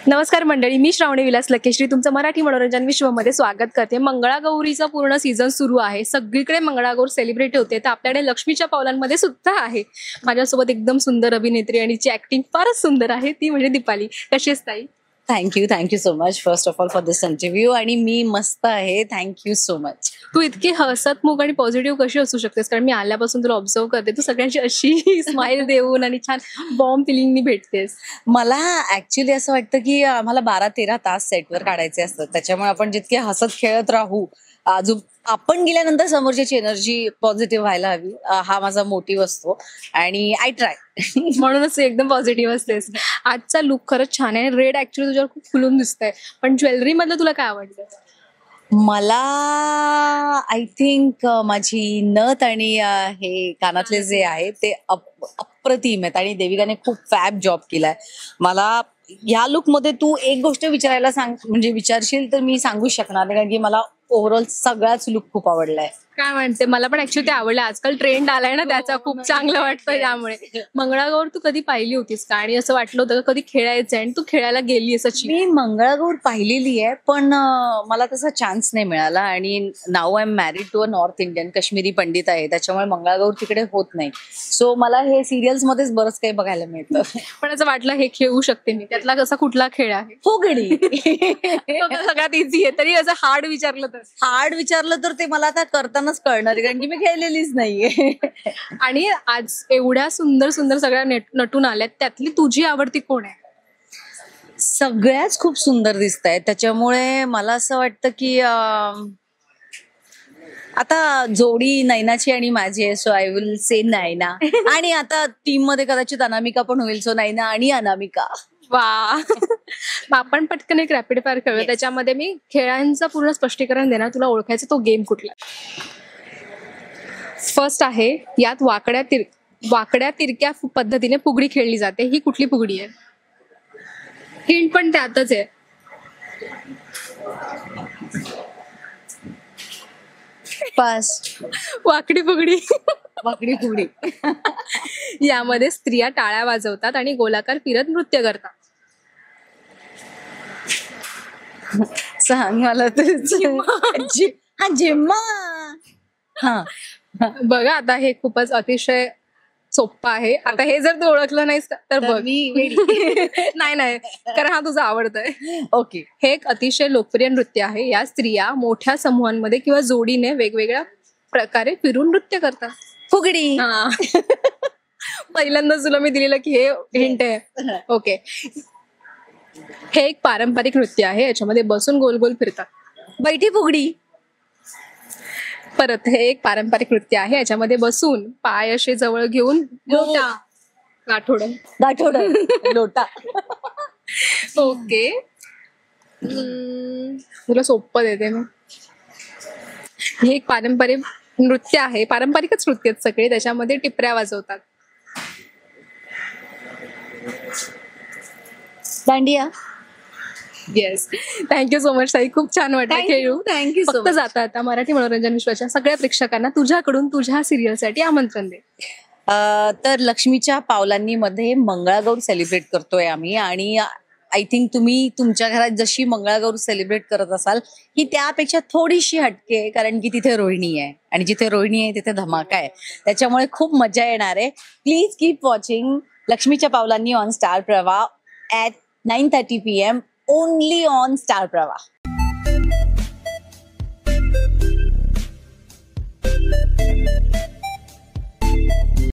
नमस्कार मंडळी, मी श्रावणी विलास लकेश्री तुमचं मराठी मनोरंजन विश्वमध्ये स्वागत करते. मंगळागौरीचा पूर्ण सीझन सुरू आहे. सगळीकडे मंगळागौर सेलिब्रेट होते, तर आपल्याकडे लक्ष्मीच्या पावलांमध्ये सुद्धा आहे. माझ्यासोबत एकदम सुंदर अभिनेत्री आणि जी ऍक्टिंग फारच सुंदर आहे ती म्हणजे दीपाली. कशी आहेस ताई? Thank you so much first of all for this interview. आणि मी मस्त आहे, थँक्यू सो मच. तू इतकी हसतमुख आणि पॉझिटिव्ह कशी असू शकतेस? कारण मी आल्यापासून तुला ऑब्झर्व करते, तू सगळ्यांची अशी स्माइल देऊन आणि छान बॉम्ब फिलिंगनी भेटतेस. मला ऍक्च्युली असं वाटतं की आम्हाला 12-13 तास सेटवर काढायचे असतात, त्याच्यामुळे आपण जितके हसत खेळत राहू, अजून आपण गेल्यानंतर समोरच्याची एनर्जी पॉझिटिव्ह व्हायला हवी, हा माझा मोटिव्ह असतो आणि आय ट्राय. म्हणूनच तू एकदम पॉझिटिव्ह असतेस. आजचा लुक खरंच छान आहे. रेड ऍक्च्युअली तुझ्यावर खूप खुलून दिसतंय, पण ज्वेलरी मधलं तुला काय आवडलं? मला आय थिंक माझी नथ आणि हे कानातले जे आहे ते अप्रतिम आहेत आणि देविकाने खूप फॅब जॉब केलाय. मला ह्या लुक मध्ये तू एक गोष्ट विचारायला म्हणजे विचारशील तर मी सांगू शकणार नाही, कारण की मला ओव्हरऑल सगळाच लुक खूप आवडलाय. काय म्हणते, मला पण ऍक्च्युअली ते आवडलं. आजकाल ट्रेंड आलाय ना त्याचा, खूप चांगलं वाटतं त्यामुळे. मंगळागौर तू कधी पाहिली होतीस का? आणि असं वाटलं होतं का कधी खेळायचं आणि तू खेळायला गेलीस अशी? मी मंगळागौर पाहिलेली आहे, पण मला तसा चान्स नाही मिळाला. आणि now I am married to a north Indian Kashmiri Pandit आहे, त्याच्यामुळे मंगळागौर तिकडे होत नाही. सो मला हे सिरियल्स मध्येच बरंच काही बघायला मिळतं. पण असं वाटलं हे खेळू शकते मी. त्यातला कसा कुठला खेळ आहे? फुगडी. तो तर सगळ्यात इझी आहे, तरी असं हार्ड विचारलं तर? हार्ड विचारलं तर ते मला आता करतानाच कळणार आहे, कारण की मी खेळलेलीच नाहीये. आणि आज एवढ्या सुंदर सुंदर सगळ्या नटून आल्यात, त्यातली तुझी आवडती कोण आहे? सगळ्याच खूप सुंदर दिसत आहेत, त्याच्यामुळे मला असं वाटतं की आता जोडी नैनाची आणि माझी आहे, सो आय विल से नैना. आणि आता टीम मध्ये कदाचित अनामिका पण होईल, सो नैना आणि अनामिका. वा. मग आपण पटकन एक रॅपिड फायर खेळूया. त्याच्यामध्ये मी खेळांचं पूर्ण स्पष्टीकरण देणार, तुला ओळखायचं तो गेम कुठला. फर्स्ट आहे, यात वाकड्या तिरक्या पद्धतीने फुगडी खेळली जाते. ही कुठली फुगडी आहे? हिंट पण त्यातच आहे. फास्ट. वाकडी फुगडी. वाकडी फुगडी. यामध्ये स्त्रिया टाळ्या वाजवतात आणि गोलाकार फिरत नृत्य करतात. सांग मला हा जिम्मा. हा बघा, आता हे खूपच अतिशय सोपं आहे. आता हे जर तू ओळखलं नाहीस तर बघ. नाही, कारण हा तुझा आवडतंय. ओके. हे एक अतिशय लोकप्रिय नृत्य आहे. या स्त्रिया मोठ्या समूहांमध्ये किंवा जोडीने वेगवेगळ्या प्रकारे फिरून नृत्य करतात. फुगडी. पहिल्यांदा तुला मी दिलेलं की हे हिंट आहे. ओके. हे एक पारंपरिक नृत्य आहे, याच्यामध्ये बसून गोल गोल फिरतात. बैठी फुगडी. परत हे एक पारंपरिक नृत्य आहे, याच्यामध्ये बसून पाय असे जवळ घेऊन गाठोड लोटा. ओके. तुला सोपं देते मी. हे एक पारंपरिक नृत्य आहे, पारंपरिकच नृत्य आहेत सगळे, त्याच्यामध्ये टिपऱ्या वाजवतात. Dandiya. Yes, thank you so much ताई. खूप छान वाटलं खेळू. थँक्यू सो फक्त मच. जाता आता मराठी मनोरंजन विश्वाच्या सगळ्या प्रेक्षकांना तुझ्याकडून तुझ्या सिरियलसाठी आमंत्रण दे. तर लक्ष्मीच्या पावलांनी मध्ये मंगळागौर सेलिब्रेट करतोय आम्ही, आणि आय थिंक तुम्ही तुमच्या घरात जशी मंगळागौर सेलिब्रेट करत असाल ही त्यापेक्षा थोडीशी हटके आहे, कारण की तिथे रोहिणी आहे, आणि जिथे रोहिणी आहे तिथे धमाका आहे, त्याच्यामुळे खूप मजा येणार आहे. प्लीज कीप वॉचिंग लक्ष्मीच्या पावलांनी ऑन स्टार प्रवाह at 9:30 PM only on star प्रवाह.